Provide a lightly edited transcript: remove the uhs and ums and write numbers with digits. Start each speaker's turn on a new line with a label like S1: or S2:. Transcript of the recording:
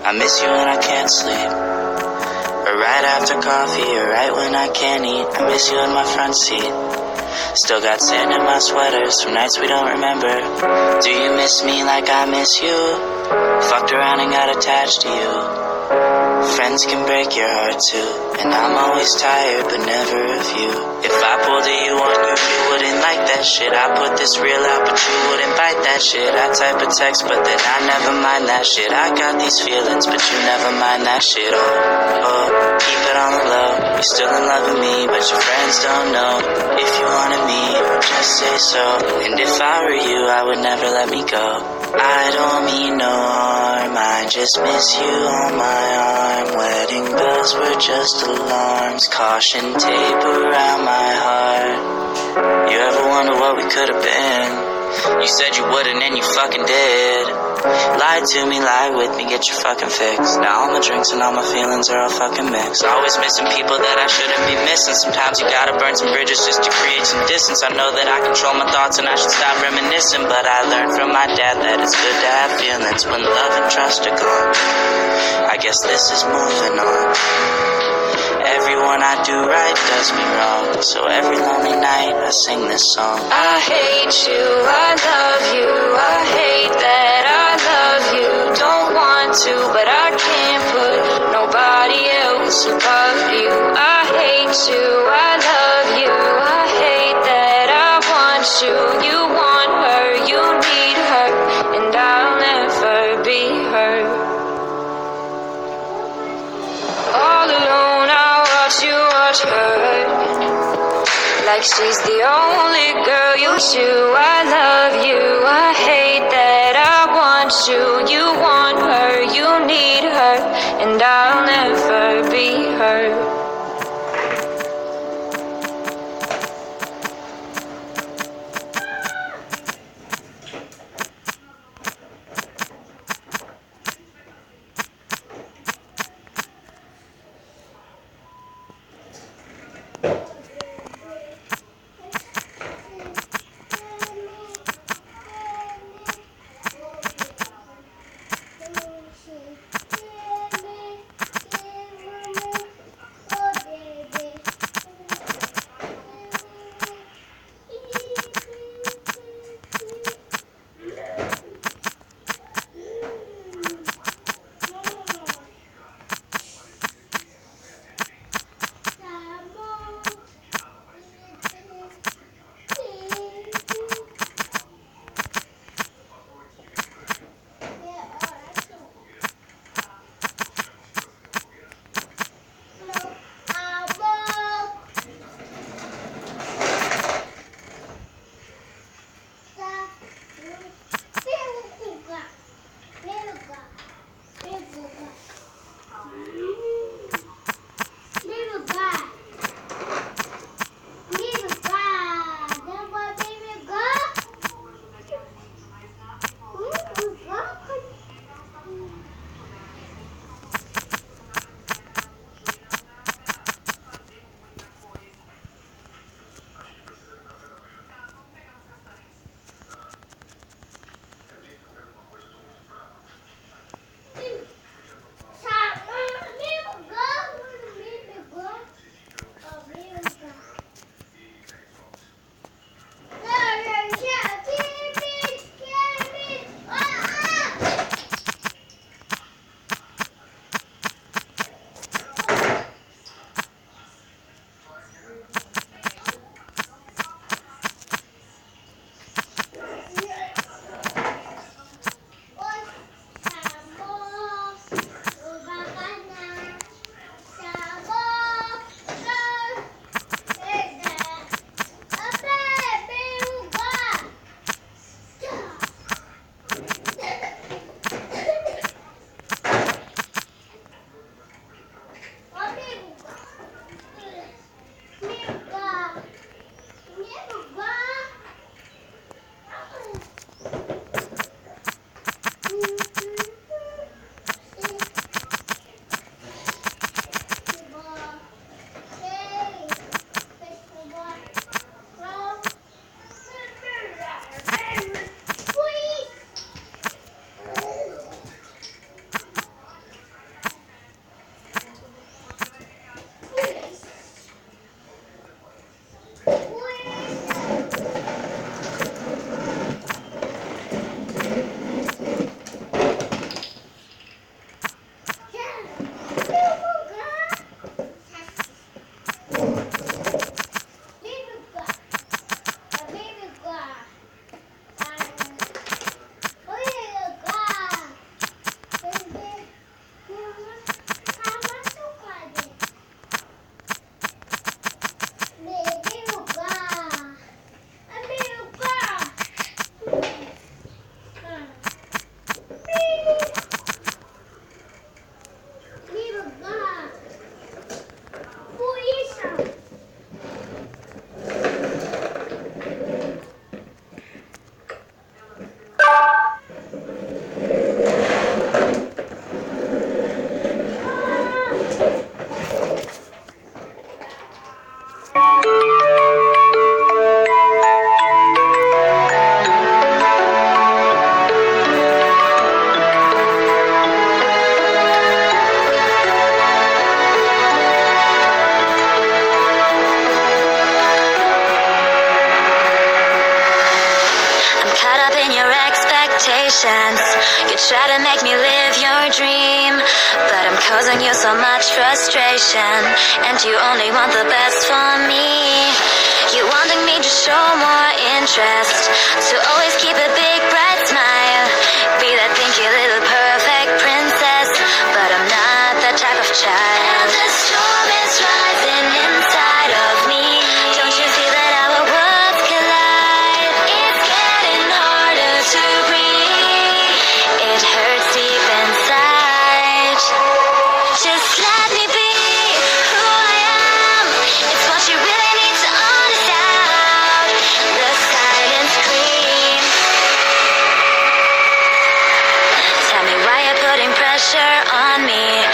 S1: I miss you when I can't sleep, or right after coffee, or right when I can't eat. I miss you in my front seat. Still got sand in my sweaters from nights we don't remember. Do you miss me like I miss you? Fucked around and got attached to you. Friends can break your heart too, and I'm always tired but never of you. If I pulled a you on you, you wouldn't like that shit. I put this real out but you wouldn't bite that shit. I type a text but then I never mind that shit. I got these feelings but you never mind that shit. Oh, keep it on the low. You're still in love with me but your friends don't know. If you wanted me, just say so. And if I were you, I would never let me go. I don't mean no harm, I just miss you on my arm. Wedding bells were just alarms, caution tape around my heart. You ever wonder what we could have been? You said you wouldn't and you fucking did. Lie to me, lie with me, get your fucking fix. Now all my drinks and all my feelings are all fucking mixed. Always missing people that I shouldn't be missing. Sometimes you gotta burn some bridges just to create some distance. I know that I control my thoughts and I should stop reminiscing, but I learned from my dad that it's good to have feelings when love and trust are gone. I guess this is moving on. Everyone I do right does me wrong, so every lonely night I sing this song.
S2: I hate you, I love you, I hate that I love you. Don't want to, but I can't put nobody else above you. I hate you, I love you, I hate that I want you. You want her, you need her, and I'll never be her. All alone I watch her, like she's the only girl you choose. I love you, I hate that I want you. You want her, you need her, and I'll never be her. caught up in your expectations. You try to make me live your dream, but I'm causing you so much frustration, and you only want the best for me. You wanting me to show more interest, to always keep a big bright smile, be that pinky little perfect princess, but I'm not that type of child. And the storm is rising inside of me. Don't you feel that our worlds collide? It's getting harder to breathe. It hurts deep inside. Just let me be who I am. It's what you really need to understand. The silent scream. Tell me why you're putting pressure on me.